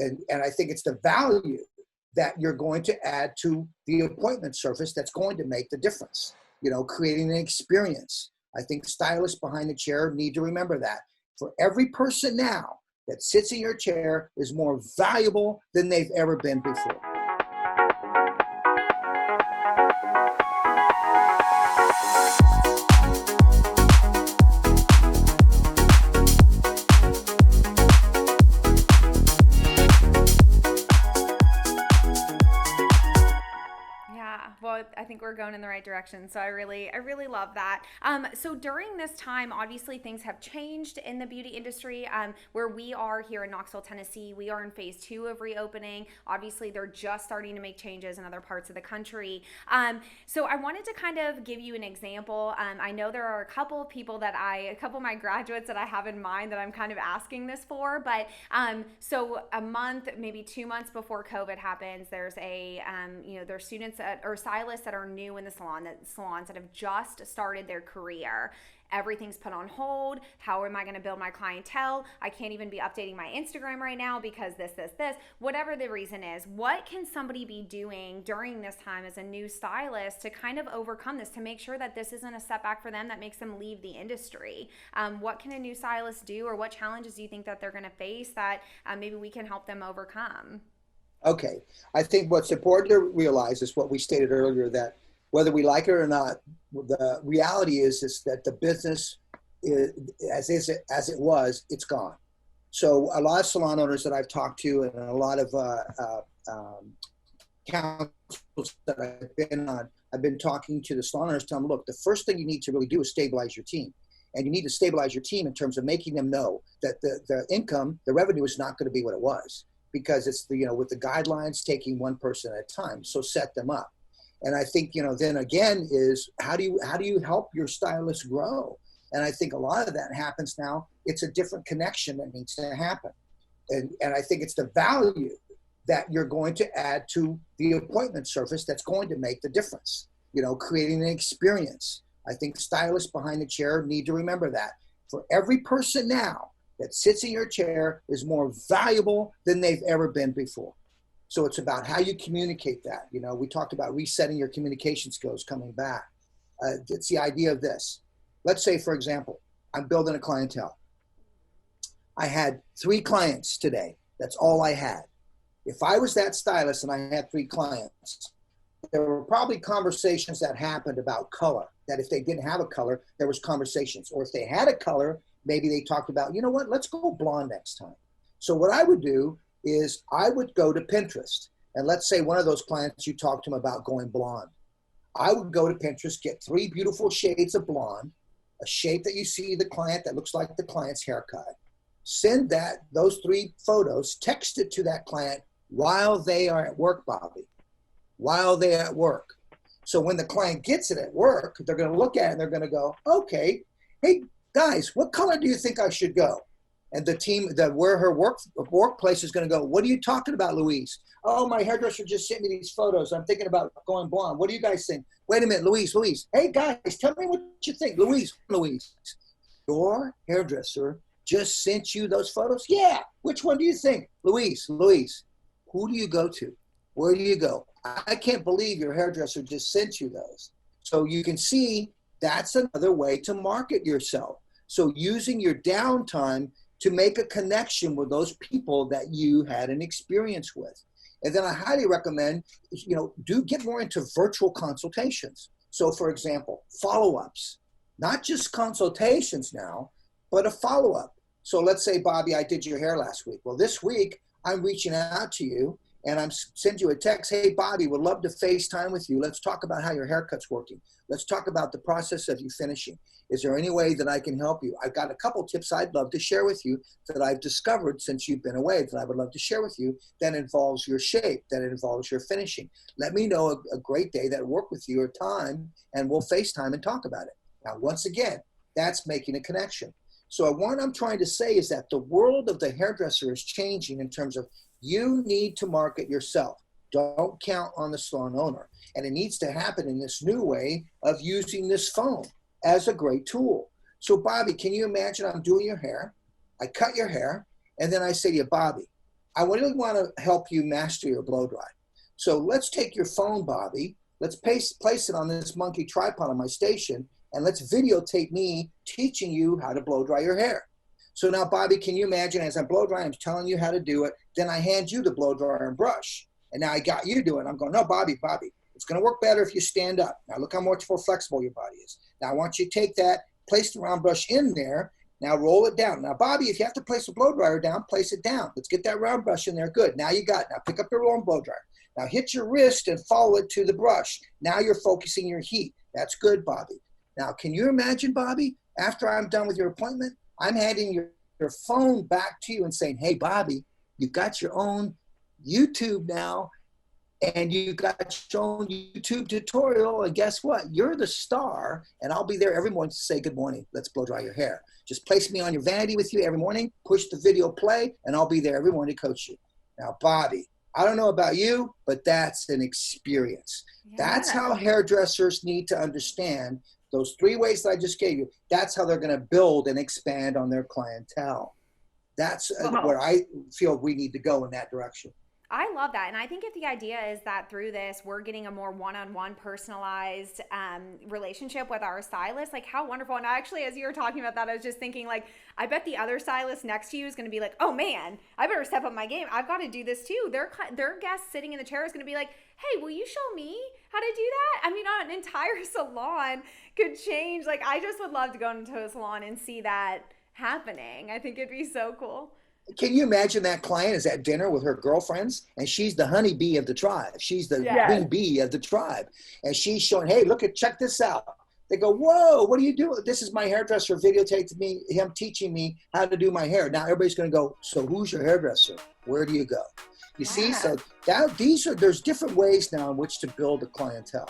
And I think it's the value that you're going to add to the appointment service that's going to make the difference, creating an experience. I think stylists behind the chair need to remember that. For every person now that sits in your chair is more valuable than they've ever been before. Well, I think we're going in the right direction. So I really love that. So during this time, obviously things have changed in the beauty industry. Where we are here in Knoxville, Tennessee, we are in phase 2 of reopening. Obviously, they're just starting to make changes in other parts of the country. So I wanted to kind of give you an example. I know there are a couple of my graduates that I have in mind that I'm kind of asking this for. But so a month, maybe 2 months before COVID happens, there's there's students or stylists that are new in the salons that have just started their career. Everything's put on hold. How am I going to build my clientele? I can't even be updating my Instagram right now because this, whatever the reason is. What can somebody be doing during this time as a new stylist to kind of overcome this, to make sure that this isn't a setback for them that makes them leave the industry? What can a new stylist do, or what challenges do you think that they're going to face that maybe we can help them overcome? Okay. I think what's important to realize is what we stated earlier, that whether we like it or not, the reality is that the business, as it was, it's gone. So a lot of salon owners that I've talked to and a lot of councils that I've been on, I've been talking to the salon owners, telling them, look, the first thing you need to really do is stabilize your team. And you need to stabilize your team in terms of making them know that the income, the revenue is not going to be what it was. Because it's with the guidelines, taking one person at a time. So set them up. And I think, then again is how do you help your stylists grow? And I think a lot of that happens now. It's a different connection that needs to happen. And I think it's the value that you're going to add to the appointment service that's going to make the difference, creating an experience. I think stylists behind the chair need to remember that. For every person now that sits in your chair is more valuable than they've ever been before. So it's about how you communicate that. We talked about resetting your communication skills coming back. It's the idea of this. Let's say, for example, I'm building a clientele. I had 3 clients today. That's all I had. If I was that stylist and I had 3 clients, there were probably conversations that happened about color, that if they didn't have a color, there was conversations. Or if they had a color, maybe they talked about, let's go blonde next time. So what I would do is I would go to Pinterest. And let's say one of those clients, you talked to them about going blonde. I would go to Pinterest, get 3 beautiful shades of blonde, a shape that you see the client that looks like the client's haircut. Send those 3 photos, text it to that client while they are at work, Bobby, while they're at work. So when the client gets it at work, they're going to look at it and they're going to go, okay, hey, guys, what color do you think I should go? And the team where her workplace is going to go, what are you talking about, Louise? Oh, my hairdresser just sent me these photos. I'm thinking about going blonde. What do you guys think? Wait a minute, Louise. Hey, guys, tell me what you think. Louise, your hairdresser just sent you those photos? Yeah. Which one do you think? Louise, who do you go to? Where do you go? I can't believe your hairdresser just sent you those. So you can see that's another way to market yourself. So using your downtime to make a connection with those people that you had an experience with. And then I highly recommend, do get more into virtual consultations. So for example, follow-ups, not just consultations now, but a follow-up. So let's say, Bobby, I did your hair last week. Well, this week I'm reaching out to you and I'm send you a text. Hey, Bobby, would love to FaceTime with you. Let's talk about how your haircut's working. Let's talk about the process of you finishing. Is there any way that I can help you? I've got a couple tips I'd love to share with you that I've discovered since you've been away that I would love to share with you that involves your shape, that involves your finishing. Let me know a great day that work with you or time, and we'll FaceTime and talk about it. Now, once again, that's making a connection. So what I'm trying to say is that the world of the hairdresser is changing in terms of you need to market yourself. Don't count on the salon owner. And it needs to happen in this new way of using this phone as a great tool. So Bobby, can you imagine I'm doing your hair, I cut your hair, and then I say to you, Bobby, I really want to help you master your blow dry. So let's take your phone, Bobby. Let's place it on this monkey tripod on my station, and let's videotape me teaching you how to blow dry your hair. So now, Bobby, can you imagine as I'm blow drying, I'm telling you how to do it, then I hand you the blow dryer and brush, and now I got you doing it. I'm going, no, Bobby, it's going to work better if you stand up. Now look how much more flexible your body is. Now I want you to take that, place the round brush in there, now roll it down. Now, Bobby, if you have to place a blow dryer down, place it down. Let's get that round brush in there. Good. Now you got it. Now pick up your roll blow dryer. Now hit your wrist and follow it to the brush. Now you're focusing your heat. That's good, Bobby. Now, can you imagine, Bobby, after I'm done with your appointment, I'm handing your phone back to you and saying, hey, Bobby, you've got your own YouTube now, and you got your own YouTube tutorial, and guess what? You're the star, and I'll be there every morning to say, good morning, let's blow dry your hair. Just place me on your vanity with you every morning, push the video play, and I'll be there every morning to coach you. Now, Bobby, I don't know about you, but that's an experience. Yeah. That's how hairdressers need to understand those 3 ways that I just gave you. That's how they're going to build and expand on their clientele. That's where I feel we need to go in that direction. I love that. And I think if the idea is that through this, we're getting a more one-on-one personalized relationship with our stylist, like how wonderful. And actually, as you were talking about that, I was just thinking, like, I bet the other stylist next to you is going to be like, oh man, I better step up my game. I've got to do this too. Their guest sitting in the chair is going to be like, hey, will you show me how to do that? I mean, an entire salon could change. Like, I just would love to go into a salon and see that happening. I think it'd be so cool. Can you imagine that client is at dinner with her girlfriends, and she's the honeybee of the tribe. She's the queen bee of the tribe. And she's showing, hey, check this out. They go, whoa, what are you doing? This is my hairdresser videotaped me, him teaching me how to do my hair. Now everybody's going to go, so who's your hairdresser? Where do you go? You see, so there's different ways now in which to build a clientele.